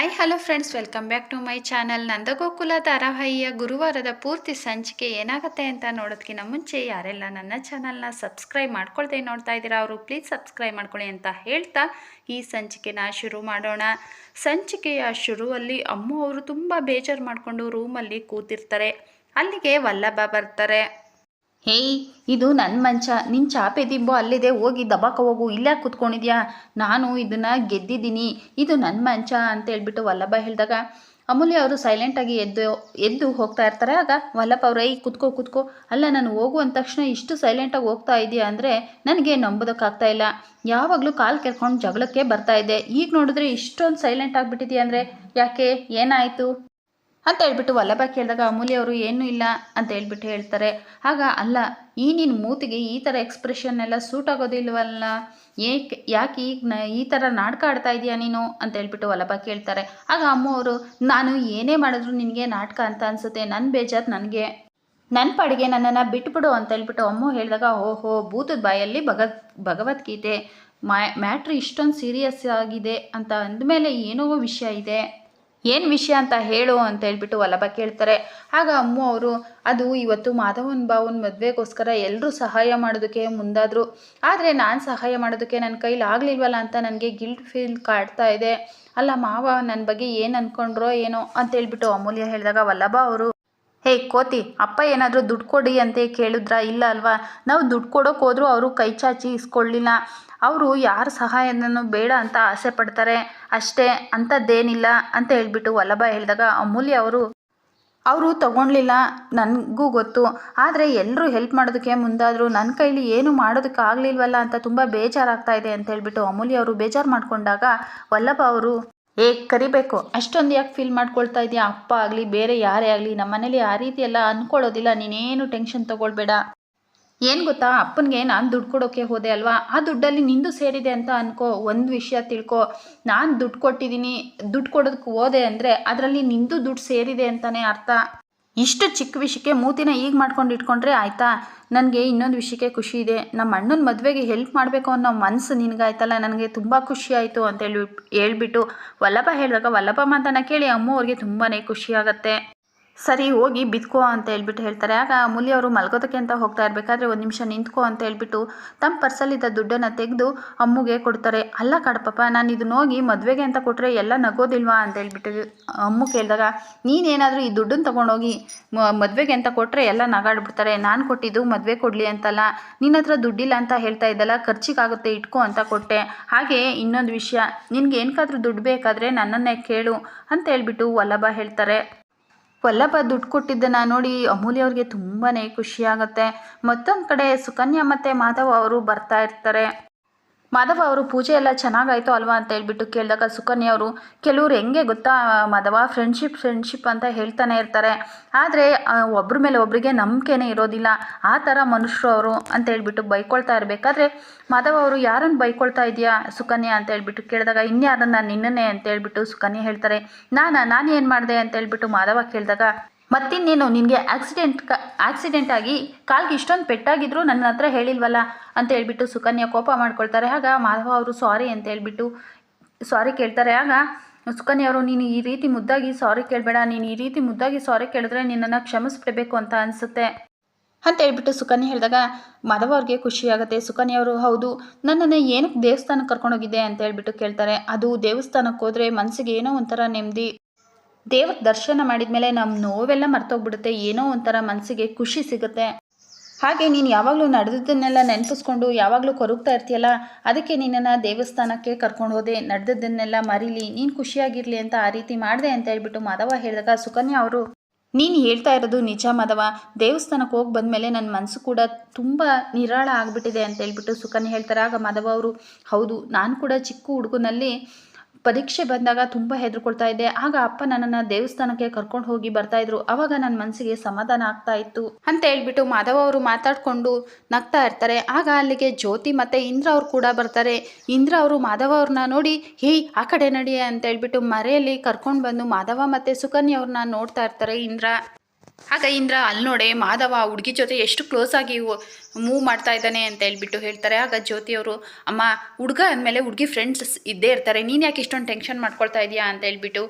Hi hello friends, welcome back to my channel. Nandagokula ಧಾರಾವಾಹಿಯ ಗುರುವಾರದ ಪೂರ್ತಿ ಸಂಚಿಕೆ ಏನಾಗುತ್ತೆ ಅಂತ ನೋಡೋದಕ್ಕಿಂತ ಮುಂಚೆ ಯಾರೆಲ್ಲ ನನ್ನ ಚಾನಲ್ನ ಸಬ್ಸ್ಕ್ರೈಬ್ ಮಾಡ್ಕೊಳ್ದೆ ನೋಡ್ತಾ ಇದ್ದೀರಾ ಅವರು ಪ್ಲೀಸ್ ಸಬ್ಸ್ಕ್ರೈಬ್ ಮಾಡ್ಕೊಳ್ಳಿ ಅಂತ ಹೇಳ್ತಾ ಈ ಸಂಚಿಕೆನ ಶುರು ಮಾಡೋಣ. ಸಂಚಿಕೆಯ ಶುರುವಲ್ಲಿ ಅಮ್ಮು ಅವರು ತುಂಬ ಬೇಜಾರು ಮಾಡಿಕೊಂಡು ರೂಮಲ್ಲಿ ಕೂತಿರ್ತಾರೆ. ಅಲ್ಲಿಗೆ ವಲ್ಲಭ ಬರ್ತಾರೆ. ಹೇಯ್, ಇದು ನನ್ನ ಮಂಚ, ನಿನ್ನ ಚಾಪೆ ದಿಬ್ಬು ಅಲ್ಲಿದೆ, ಹೋಗಿ ದಬಾಕ ಹೋಗು, ಇಲ್ಲೇ ಕೂತ್ಕೊಂಡಿದ್ಯಾ, ನಾನು ಇದನ್ನು ಗೆದ್ದಿದ್ದೀನಿ, ಇದು ನನ್ನ ಮಂಚ ಅಂತ ಹೇಳ್ಬಿಟ್ಟು ವಲ್ಲಭ ಹೇಳಿದಾಗ ಅಮೂಲ್ಯ ಅವರು ಸೈಲೆಂಟಾಗಿ ಎದ್ದು ಹೋಗ್ತಾ ಇರ್ತಾರೆ. ಆಗ ವಲ್ಲಭ ಅವರು ಈ ಕೂತ್ಕೋ, ಅಲ್ಲ ನಾನು ಹೋಗು ಅಂದ ತಕ್ಷಣ ಇಷ್ಟು ಸೈಲೆಂಟಾಗಿ ಹೋಗ್ತಾ ಇದೆಯಾ ಅಂದರೆ ನನಗೆ ನಂಬೋದಕ್ಕಾಗ್ತಾ ಇಲ್ಲ. ಯಾವಾಗಲೂ ಕಾಲು ಕೆರ್ಕೊಂಡು ಜಗಳಕ್ಕೆ ಬರ್ತಾ ಇದ್ದೆ, ಈಗ ನೋಡಿದ್ರೆ ಇಷ್ಟೊಂದು ಸೈಲೆಂಟ್ ಆಗಿಬಿಟ್ಟಿದೆಯಾ ಅಂದರೆ ಯಾಕೆ, ಏನಾಯಿತು ಅಂತ ಹೇಳ್ಬಿಟ್ಟು ವಲ್ಲಭ ಕೇಳಿದಾಗ ಅಮೂಲ್ಯ ಅವರು ಏನೂ ಇಲ್ಲ ಅಂತ ಹೇಳ್ಬಿಟ್ಟು ಹೇಳ್ತಾರೆ. ಆಗ ಅಲ್ಲ, ಈ ನಿನ್ನ ಮೂತಿಗೆ ಈ ಥರ ಎಕ್ಸ್ಪ್ರೆಷನ್ ಎಲ್ಲ ಸೂಟ್ ಆಗೋದಿಲ್ವಲ್ಲ, ಯಾಕೆ ಈಗ ಈ ಥರ ನಾಟಕ ಆಡ್ತಾ ಇದೆಯಾ ನೀನು ಅಂತ ಹೇಳ್ಬಿಟ್ಟು ವಲ್ಲಭ ಕೇಳ್ತಾರೆ. ಆಗ ಅಮ್ಮು ಅವರು ನಾನು ಏನೇ ಮಾಡಿದ್ರು ನಿನಗೆ ನಾಟಕ ಅಂತ ಅನಿಸುತ್ತೆ, ನನ್ನ ಬೇಜಾರು ನನಗೆ, ನನ್ನ ಪಾಡಿಗೆ ನನ್ನನ್ನು ಬಿಟ್ಬಿಡು ಅಂತ ಹೇಳ್ಬಿಟ್ಟು ಅಮ್ಮು ಹೇಳಿದಾಗ ಓಹೋ, ಭೂತದ ಬಾಯಲ್ಲಿ ಭಗವದ್ಗೀತೆ ಮ್ಯಾಟ್ರ್ ಇಷ್ಟೊಂದು ಸೀರಿಯಸ್ ಆಗಿದೆ ಅಂತ ಅಂದಮೇಲೆ ಏನೋ ವಿಷಯ ಇದೆ, ಏನು ವಿಷಯ ಅಂತ ಹೇಳು ಅಂತ ಹೇಳ್ಬಿಟ್ಟು ವಲ್ಲಭ ಕೇಳ್ತಾರೆ. ಆಗ ಅಮ್ಮು ಅವರು ಅದು ಇವತ್ತು ಮಾಧವನ ಬಾವನ ಮದುವೆಗೋಸ್ಕರ ಎಲ್ಲರೂ ಸಹಾಯ ಮಾಡೋದಕ್ಕೆ ಮುಂದಾದರು, ಆದರೆ ನಾನು ಸಹಾಯ ಮಾಡೋದಕ್ಕೆ ನನ್ನ ಕೈಲಿ ಆಗಲಿಲ್ವಲ್ಲ ಅಂತ ನನಗೆ ಗಿಲ್ಟ್ ಫೀಲ್ ಕಾಡ್ತಾ ಇದೆ. ಅಲ್ಲ ಮಾವ ನನ್ನ ಬಗ್ಗೆ ಏನು ಅಂದ್ಕೊಂಡ್ರೋ ಏನೋ ಅಂತ ಹೇಳ್ಬಿಟ್ಟು ಅಮೂಲ್ಯ ಹೇಳಿದಾಗ ವಲ್ಲಭ ಅವರು ಹೇ ಕೋತಿ, ಅಪ್ಪ ಏನಾದರೂ ದುಡ್ಡು ಕೊಡಿ ಅಂತ ಕೇಳಿದ್ರಾ? ಇಲ್ಲ ಅಲ್ವಾ, ನಾವು ದುಡ್ಡು ಕೊಡೋಕೆ ಹೋದರೂ ಅವರು ಕೈ ಚಾಚಿ ಇಸ್ಕೊಳ್ಳಿಲ್ಲ, ಅವರು ಯಾರ ಸಹಾಯನೂ ಬೇಡ ಅಂತ ಆಸೆ ಪಡ್ತಾರೆ ಅಷ್ಟೇ, ಅಂಥದ್ದೇನಿಲ್ಲ ಅಂತ ಹೇಳ್ಬಿಟ್ಟು ವಲ್ಲಭ ಹೇಳಿದಾಗ ಅಮೂಲ್ಯ ಅವರು ತಗೊಳ್ಲಿಲ್ಲ, ನನಗೂ ಗೊತ್ತು, ಆದರೆ ಎಲ್ಲರೂ ಹೆಲ್ಪ್ ಮಾಡೋದಕ್ಕೆ ಮುಂದಾದರು, ನನ್ನ ಕೈಲಿ ಏನು ಮಾಡೋದಕ್ಕೆ ಆಗಲಿಲ್ವಲ್ಲ ಅಂತ ತುಂಬ ಬೇಜಾರಾಗ್ತಾ ಇದೆ ಅಂತ ಹೇಳ್ಬಿಟ್ಟು ಅಮೂಲ್ಯ ಅವರು ಬೇಜಾರು ಮಾಡಿಕೊಂಡಾಗ ವಲ್ಲಭ ಅವರು ಕರಿಬೇಕು, ಅಷ್ಟೊಂದು ಯಾಕೆ ಫೀಲ್ ಮಾಡ್ಕೊಳ್ತಾ ಇದೆಯಾ, ಅಪ್ಪ ಆಗಲಿ ಬೇರೆ ಯಾರೇ ಆಗಲಿ ನಮ್ಮ ಮನೇಲಿ ಆ ರೀತಿ ಎಲ್ಲ ಅಂದ್ಕೊಳ್ಳೋದಿಲ್ಲ, ನೀನೇನು ಟೆನ್ಷನ್ ತೊಗೊಳ್ಬೇಡ. ಏನು ಗೊತ್ತಾ, ಅಪ್ಪನಿಗೆ ನಾನು ದುಡ್ಡು ಕೊಡೋಕ್ಕೆ ಹೋದೆ ಅಲ್ವಾ, ಆ ದುಡ್ಡಲ್ಲಿ ನಿಂದು ಸೇರಿದೆ ಅಂತ ಅನ್ಕೋ, ಒಂದು ವಿಷಯ ತಿಳ್ಕೊ, ನಾನು ದುಡ್ಡು ಕೊಟ್ಟಿದ್ದೀನಿ, ದುಡ್ಡು ಕೊಡೋದಕ್ಕೆ ಹೋದೆ ಅಂದರೆ ಅದರಲ್ಲಿ ನಿಂದು ದುಡ್ಡು ಸೇರಿದೆ ಅಂತಲೇ ಅರ್ಥ. ಇಷ್ಟು ಚಿಕ್ಕ ವಿಷಯಕ್ಕೆ ಮೂತಿನ ಈಗ ಮಾಡ್ಕೊಂಡು ಇಟ್ಕೊಂಡ್ರೆ ಆಯಿತಾ? ನನಗೆ ಇನ್ನೊಂದು ವಿಷಯಕ್ಕೆ ಖುಷಿ ಇದೆ, ನಮ್ಮ ಅಣ್ಣನ ಮದುವೆಗೆ ಹೆಲ್ಪ್ ಮಾಡಬೇಕು ಅನ್ನೋ ಮನಸ್ಸು ನಿನಗಾಯ್ತಲ್ಲ, ನನಗೆ ತುಂಬ ಖುಷಿ ಆಯಿತು ಅಂತ ಹೇಳ್ಬಿಟ್ಟು ವಲ್ಲಭ ಹೇಳಿದಾಗ ವಲ್ಲಭ ಮಾತನ್ನು ಕೇಳಿ ಅಮ್ಮು ಅವ್ರಿಗೆ ತುಂಬಾ ಖುಷಿ ಆಗುತ್ತೆ. ಸರಿ ಹೋಗಿ ಬಿದ್ಕೋ ಅಂತ ಹೇಳ್ಬಿಟ್ಟು ಹೇಳ್ತಾರೆ. ಆಗ ಅಮೂಲ್ಯ ಅವರು ಮಲ್ಗೋದಕ್ಕೆ ಅಂತ ಹೋಗ್ತಾ ಇರಬೇಕಾದ್ರೆ ಒಂದು ನಿಮಿಷ ನಿಂತ್ಕೋ ಅಂತ ಹೇಳ್ಬಿಟ್ಟು ತಮ್ಮ ಪರ್ಸಲ್ಲಿದ್ದ ದುಡ್ಡನ್ನು ತೆಗೆದು ಅಮ್ಮಗೆ ಕೊಡ್ತಾರೆ. ಅಲ್ಲ ಕಡಪಪ್ಪ, ನಾನು ಇದನ್ನ ಹೋಗಿ ಮದುವೆಗೆ ಅಂತ ಕೊಟ್ಟರೆ ಎಲ್ಲ ನಗೋದಿಲ್ವಾ ಅಂತ ಹೇಳ್ಬಿಟ್ಟು ಅಮ್ಮು ಕೇಳಿದಾಗ ನೀನೇನಾದರೂ ಈ ದುಡ್ಡನ್ನು ತೊಗೊಂಡೋಗಿ ಮದುವೆಗೆ ಅಂತ ಕೊಟ್ಟರೆ ಎಲ್ಲ ನಗಾಡ್ಬಿಡ್ತಾರೆ, ನಾನು ಕೊಟ್ಟಿದ್ದು ಮದುವೆ ಕೊಡಲಿ ಅಂತಲ್ಲ, ನಿನ್ನ ಹತ್ರ ದುಡ್ಡಿಲ್ಲ ಅಂತ ಹೇಳ್ತಾ ಇದ್ದಲ್ಲ, ಖರ್ಚಿಗಾಗುತ್ತೆ ಇಟ್ಕೋ ಅಂತ ಕೊಟ್ಟೆ. ಹಾಗೆ ಇನ್ನೊಂದು ವಿಷಯ, ನಿನ್ಗೆ ಏನಕ್ಕಾದ್ರೂ ದುಡ್ಡು ಬೇಕಾದರೆ ನನ್ನನ್ನೇ ಕೇಳು ಅಂತ ಹೇಳ್ಬಿಟ್ಟು ವಲ್ಲಭ ಹೇಳ್ತಾರೆ. ವಲ್ಲಭ ದುಡ್ಡು ಕೊಟ್ಟಿದ್ದನ್ನು ನೋಡಿ ಅಮೂಲ್ಯ ಅವ್ರಿಗೆ ತುಂಬಾ ಖುಷಿಯಾಗುತ್ತೆ. ಮತ್ತೊಂದು ಕಡೆ ಸುಕನ್ಯಾ ಮತ್ತು ಮಾಧವ್ ಅವರು ಬರ್ತಾ ಇರ್ತಾರೆ. ಮಾಧವ ಅವರು ಪೂಜೆ ಎಲ್ಲ ಚೆನ್ನಾಗಾಯಿತು ಅಲ್ವಾ ಅಂತ ಹೇಳ್ಬಿಟ್ಟು ಕೇಳಿದಾಗ ಸುಕನ್ಯಾ ಅವರು ಕೆಲವ್ರು ಹೆಂಗೆ ಗೊತ್ತಾ ಮಾಧವ, ಫ್ರೆಂಡ್ಶಿಪ್ ಅಂತ ಹೇಳ್ತಾನೆ ಇರ್ತಾರೆ, ಆದರೆ ಒಬ್ಬರ ಮೇಲೆ ಒಬ್ಬರಿಗೆ ನಂಬಿಕೆನೇ ಇರೋದಿಲ್ಲ, ಆ ಥರ ಮನುಷ್ಯರು ಅವರು ಅಂತ ಹೇಳ್ಬಿಟ್ಟು ಬೈಕೊಳ್ತಾ ಇರಬೇಕಾದ್ರೆ ಮಾಧವ ಅವರು ಯಾರನ್ನು ಬೈಕೊಳ್ತಾ ಇದೆಯಾ ಸುಕನ್ಯಾ ಅಂತ ಹೇಳ್ಬಿಟ್ಟು ಕೇಳಿದಾಗ ಇನ್ಯಾರನ್ನ, ನಿನ್ನನ್ನೇ ಅಂತ ಹೇಳ್ಬಿಟ್ಟು ಸುಕನ್ಯಾ ಹೇಳ್ತಾರೆ. ನಾನು ಏನು ಮಾಡಿದೆ ಅಂತ ಹೇಳ್ಬಿಟ್ಟು ಮಾಧವ ಕೇಳಿದಾಗ ಮತ್ತಿನ್ನೇನು, ನಿನಗೆ ಆಕ್ಸಿಡೆಂಟ್ ಆಗಿ ಕಾಲ್ಗೆ ಇಷ್ಟೊಂದು ಪೆಟ್ಟಾಗಿದ್ರು ನನ್ನ ಹತ್ರ ಹೇಳಿಲ್ವಲ್ಲ ಅಂತ ಹೇಳ್ಬಿಟ್ಟು ಸುಕನ್ಯಾ ಕೋಪ ಮಾಡ್ಕೊಳ್ತಾರೆ. ಆಗ ಮಾಧವ ಅವರು ಸಾರಿ ಅಂತ ಹೇಳ್ಬಿಟ್ಟು ಸಾರಿ ಕೇಳ್ತಾರೆ. ಆಗ ಸುಕನ್ಯಾ ಅವರು ನೀನು ಈ ರೀತಿ ಮುದ್ದಾಗಿ ಸಾರಿ ಕೇಳಬೇಡ, ನೀನು ಈ ರೀತಿ ಮುದ್ದಾಗಿ ಸಾರಿ ಕೇಳಿದ್ರೆ ನಿನ್ನನ್ನು ಕ್ಷಮಿಸ್ಬಿಡಬೇಕು ಅಂತ ಅನಿಸುತ್ತೆ ಅಂತ ಹೇಳ್ಬಿಟ್ಟು ಸುಕನ್ಯಾ ಹೇಳಿದಾಗ ಮಾಧವ ಅವ್ರಿಗೆ ಖುಷಿಯಾಗುತ್ತೆ. ಸುಕನ್ಯಾ ಅವರು ಹೌದು, ನನ್ನನ್ನು ಏನಕ್ಕೆ ದೇವಸ್ಥಾನಕ್ಕೆ ಕರ್ಕೊಂಡೋಗಿದ್ದೆ ಅಂತ ಹೇಳ್ಬಿಟ್ಟು ಕೇಳ್ತಾರೆ. ಅದು ದೇವಸ್ಥಾನಕ್ಕೆ ಹೋದರೆ ಮನಸ್ಸಿಗೆ ಏನೋ ಒಂಥರ ನೆಮ್ಮದಿ, ದೇವ್ರ ದರ್ಶನ ಮಾಡಿದ ಮೇಲೆ ನಮ್ಮ ನೋವೆಲ್ಲ ಮರ್ತೋಗ್ಬಿಡುತ್ತೆ, ಏನೋ ಒಂಥರ ಮನಸ್ಸಿಗೆ ಖುಷಿ ಸಿಗುತ್ತೆ. ಹಾಗೆ ನೀನು ಯಾವಾಗಲೂ ನಡೆದದ್ದನ್ನೆಲ್ಲ ನೆನಪಿಸ್ಕೊಂಡು ಯಾವಾಗಲೂ ಕೊರಗ್ತಾ ಇರ್ತೀಯಲ್ಲ, ಅದಕ್ಕೆ ನಿನ್ನನ್ನು ದೇವಸ್ಥಾನಕ್ಕೆ ಕರ್ಕೊಂಡು ಹೋದೆ, ನಡೆದದ್ದನ್ನೆಲ್ಲ ಮರೀಲಿ, ನೀನು ಖುಷಿಯಾಗಿರಲಿ ಅಂತ ಆ ರೀತಿ ಮಾಡಿದೆ ಅಂತ ಹೇಳ್ಬಿಟ್ಟು ಮಾಧವ ಹೇಳಿದಾಗ ಸುಕನ್ಯಾ ಅವರು ನೀನು ಹೇಳ್ತಾ ಇರೋದು ನಿಜ ಮಾಧವ, ದೇವಸ್ಥಾನಕ್ಕೆ ಹೋಗಿ ಬಂದಮೇಲೆ ನನ್ನ ಮನಸ್ಸು ಕೂಡ ತುಂಬ ನಿರಾಳ ಆಗಿಬಿಟ್ಟಿದೆ ಅಂತ ಹೇಳ್ಬಿಟ್ಟು ಸುಕನ್ಯಾ ಹೇಳ್ತಾರೆ. ಆಗ ಮಾಧವ ಅವರು ಹೌದು, ನಾನು ಕೂಡ ಚಿಕ್ಕ ಹುಡುಗನಲ್ಲಿ ಪರೀಕ್ಷೆ ಬಂದಾಗ ತುಂಬ ಹೆದರ್ಕೊಳ್ತಾ ಇದ್ದೆ, ಆಗ ಅಪ್ಪ ನನ್ನನ್ನು ದೇವಸ್ಥಾನಕ್ಕೆ ಕರ್ಕೊಂಡು ಹೋಗಿ ಬರ್ತಾಯಿದ್ರು, ಆವಾಗ ನನ್ನ ಮನಸ್ಸಿಗೆ ಸಮಾಧಾನ ಆಗ್ತಾ ಇತ್ತು ಅಂತ ಹೇಳ್ಬಿಟ್ಟು ಮಾಧವ ಅವರು ಮಾತಾಡಿಕೊಂಡು ನಗ್ತಾ ಇರ್ತಾರೆ. ಆಗ ಅಲ್ಲಿಗೆ ಜ್ಯೋತಿ ಮತ್ತು ಇಂದ್ರ ಅವರು ಕೂಡ ಬರ್ತಾರೆ. ಇಂದ್ರ ಅವರು ಮಾಧವ ಅವ್ರನ್ನ ನೋಡಿ ಹೇಯ್ ಆ ಕಡೆ ನಡಿಯೇ ಅಂತ ಹೇಳ್ಬಿಟ್ಟು ಮರೆಯಲ್ಲಿ ಕರ್ಕೊಂಡು ಬಂದು ಮಾಧವ ಮತ್ತು ಸುಕನ್ಯಾ ಅವ್ರನ್ನ ನೋಡ್ತಾ ಇರ್ತಾರೆ ಇಂದ್ರ. ಆಗ ಇಂದ್ರ ಅಲ್ಲಿ ನೋಡಿ ಮಾಧವ ಹುಡುಗಿ ಜೊತೆ ಎಷ್ಟು ಕ್ಲೋಸ್ ಆಗಿ ಮೂವ್ ಮಾಡ್ತಾ ಇದ್ದಾನೆ ಅಂತ ಹೇಳ್ಬಿಟ್ಟು ಹೇಳ್ತಾರೆ. ಆಗ ಜ್ಯೋತಿಯವರು, ಅಮ್ಮ ಹುಡುಗ ಅಂದಮೇಲೆ ಹುಡುಗಿ ಫ್ರೆಂಡ್ಸ್ ಇದ್ದೇ ಇರ್ತಾರೆ, ನೀನು ಯಾಕೆ ಇಷ್ಟೊಂದು ಟೆನ್ಷನ್ ಮಾಡ್ಕೊಳ್ತಾ ಇದೆಯಾ ಅಂತ ಹೇಳ್ಬಿಟ್ಟು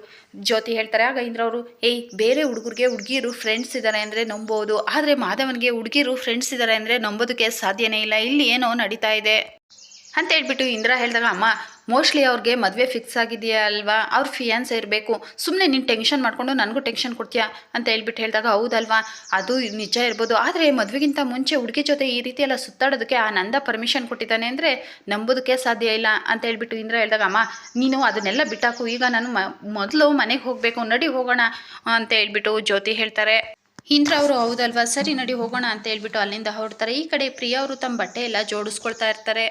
ಜ್ಯೋತಿ ಹೇಳ್ತಾರೆ. ಆಗ ಇಂದ್ರ ಅವರು, ಏಯ್ ಬೇರೆ ಹುಡುಗರಿಗೆ ಹುಡುಗಿರು ಫ್ರೆಂಡ್ಸ್ ಇದ್ದಾರೆ ಅಂದರೆ ನಂಬೋದು, ಆದರೆ ಮಾಧವನಿಗೆ ಹುಡುಗಿರು ಫ್ರೆಂಡ್ಸ್ ಇದ್ದಾರೆ ಅಂದರೆ ನಂಬೋದಕ್ಕೆ ಸಾಧ್ಯನೇ ಇಲ್ಲ, ಇಲ್ಲಿ ಏನೋ ನಡೀತಾ ಇದೆ ಅಂತ ಹೇಳ್ಬಿಟ್ಟು ಇಂದ್ರ ಹೇಳಿದಾಗ, ಅಮ್ಮ ಮೋಸ್ಟ್ಲಿ ಅವ್ರಿಗೆ ಮದುವೆ ಫಿಕ್ಸ್ ಆಗಿದೆಯಾ ಅಲ್ವಾ, ಅವ್ರ ಫಿಯಾನ್ಸ್ ಇರಬೇಕು, ಸುಮ್ಮನೆ ನೀನು ಟೆನ್ಷನ್ ಮಾಡಿಕೊಂಡು ನನಗೂ ಟೆನ್ಷನ್ ಕೊಡ್ತೀಯಾ ಅಂತ ಹೇಳ್ಬಿಟ್ಟು ಹೇಳಿದಾಗ, ಹೌದಲ್ವಾ ಅದು ನಿಜ ಇರ್ಬೋದು, ಆದರೆ ಮದುವೆಗಿಂತ ಮುಂಚೆ ಹುಡುಗಿ ಜೊತೆ ಈ ರೀತಿ ಎಲ್ಲ ಸುತ್ತಾಡೋದಕ್ಕೆ ಆ ನಂದ ಪರ್ಮಿಷನ್ ಕೊಟ್ಟಿದ್ದಾನೆ ಅಂದರೆ ನಂಬೋದಕ್ಕೆ ಸಾಧ್ಯ ಇಲ್ಲ ಅಂತ ಹೇಳ್ಬಿಟ್ಟು ಇಂದ್ರ ಹೇಳಿದಾಗ, ಅಮ್ಮ ನೀನು ಅದನ್ನೆಲ್ಲ ಬಿಟ್ಟಾಕು, ಈಗ ನಾನು ಮೊದಲು ಮನೆಗೆ ಹೋಗಬೇಕು, ನಡಿ ಹೋಗೋಣ ಅಂತ ಹೇಳ್ಬಿಟ್ಟು ಜ್ಯೋತಿ ಹೇಳ್ತಾರೆ. ಇಂದ್ರ ಅವರು, ಹೌದಲ್ವಾ ಸರಿ ನಡಿ ಹೋಗೋಣ ಅಂತ ಹೇಳ್ಬಿಟ್ಟು ಅಲ್ಲಿಂದ ಹೊರಡ್ತಾರೆ. ಈ ಕಡೆ ಪ್ರಿಯಾ ಅವರು ತಮ್ಮ ಬಟ್ಟೆ ಎಲ್ಲ ಜೋಡಿಸ್ಕೊಳ್ತಾ ಇರ್ತಾರೆ.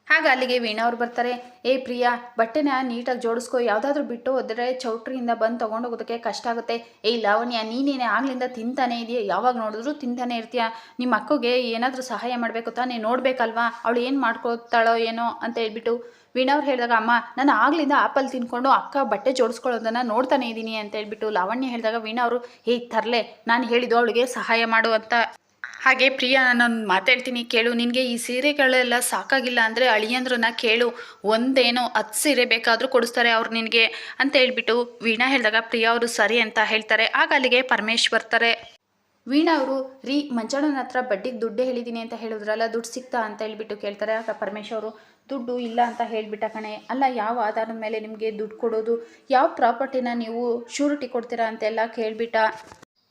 ಆಗ ಅಲ್ಲಿಗೆ ವೀಣಾ ಅವ್ರು ಬರ್ತಾರೆ. ಏ ಪ್ರಿಯಾ, ಬಟ್ಟೆನ ನೀಟಾಗಿ ಜೋಡಿಸ್ಕೊ, ಯಾವುದಾದ್ರೂ ಬಿಟ್ಟು ಹೋದರೆ ಚೌಟ್ರಿಯಿಂದ ಬಂದು ತೊಗೊಂಡೋಗೋದಕ್ಕೆ ಕಷ್ಟ ಆಗುತ್ತೆ. ಏಯ್ ಲಾವಣ್ಯ, ನೀನೇನೆ ಆಗ್ಲಿಂದ ತಿಂತಾನೆ ಇದೆಯಾ, ಯಾವಾಗ ನೋಡಿದ್ರು ತಿಂತಾನೆ ಇರ್ತೀಯ, ನಿಮ್ಮ ಅಕ್ಕಗೆ ಏನಾದರೂ ಸಹಾಯ ಮಾಡಬೇಕು ತಾನೇ, ನೋಡಬೇಕಲ್ವಾ ಅವಳು ಏನು ಮಾಡ್ಕೋತಾಳೋ ಏನೋ ಅಂತ ಹೇಳ್ಬಿಟ್ಟು ವೀಣಾ ಅವ್ರು ಹೇಳಿದಾಗ, ಅಮ್ಮ ನಾನು ಆಗ್ಲಿಂದ ಆಪಲ್ ತಿನ್ಕೊಂಡು ಅಕ್ಕ ಬಟ್ಟೆ ಜೋಡಿಸ್ಕೊಳ್ಳೋದನ್ನು ನೋಡ್ತಾನೆ ಇದ್ದೀನಿ ಅಂತ ಹೇಳ್ಬಿಟ್ಟು ಲಾವಣ್ಯ ಹೇಳಿದಾಗ, ವೀಣಾ ಅವರು, ಹೇಗೆ ತರಲೆ, ನಾನು ಹೇಳಿದ್ದು ಅವಳಿಗೆ ಸಹಾಯ ಮಾಡು ಅಂತ. ಹಾಗೆ ಪ್ರಿಯಾ, ನಾನು ಮಾತಾಡ್ತೀನಿ ಕೇಳು, ನಿನಗೆ ಈ ಸೀರೆಗಳೆಲ್ಲ ಸಾಕಾಗಿಲ್ಲ ಅಂದರೆ ಅಳಿಯಂದ್ರನ್ನ ಕೇಳು, ಒಂದೇನೋ 10 ಸೀರೆ ಬೇಕಾದರೂ ಕೊಡಿಸ್ತಾರೆ ಅವ್ರು ನಿನಗೆ ಅಂತ ಹೇಳ್ಬಿಟ್ಟು ವೀಣಾ ಹೇಳಿದಾಗ ಪ್ರಿಯಾ ಅವರು ಸರಿ ಅಂತ ಹೇಳ್ತಾರೆ. ಆಗ ಅಲ್ಲಿಗೆ ಪರಮೇಶ್ ಬರ್ತಾರೆ. ವೀಣಾ ಅವರು, ರೀ ಮಂಜಣ್ಣನ ಹತ್ರ ಬಡ್ಡಿಗೆ ದುಡ್ಡೇ ಹೇಳಿದ್ದೀನಿ ಅಂತ ಹೇಳಿದ್ರಲ್ಲ, ದುಡ್ಡು ಸಿಕ್ತಾ ಅಂತ ಹೇಳ್ಬಿಟ್ಟು ಕೇಳ್ತಾರೆ. ಆಗ ಪರಮೇಶ್ ಅವರು, ದುಡ್ಡು ಇಲ್ಲ ಅಂತ ಹೇಳಿಬಿಟ್ಟ ಕಣೆ, ಅಲ್ಲ ಯಾವ ಆಧಾರದ ಮೇಲೆ ನಿಮಗೆ ದುಡ್ಡು ಕೊಡೋದು, ಯಾವ ಪ್ರಾಪರ್ಟಿನ ನೀವು ಶ್ಯೂರಿಟಿ ಕೊಡ್ತೀರಾ ಅಂತೆಲ್ಲ ಕೇಳಿಬಿಟ್ಟ,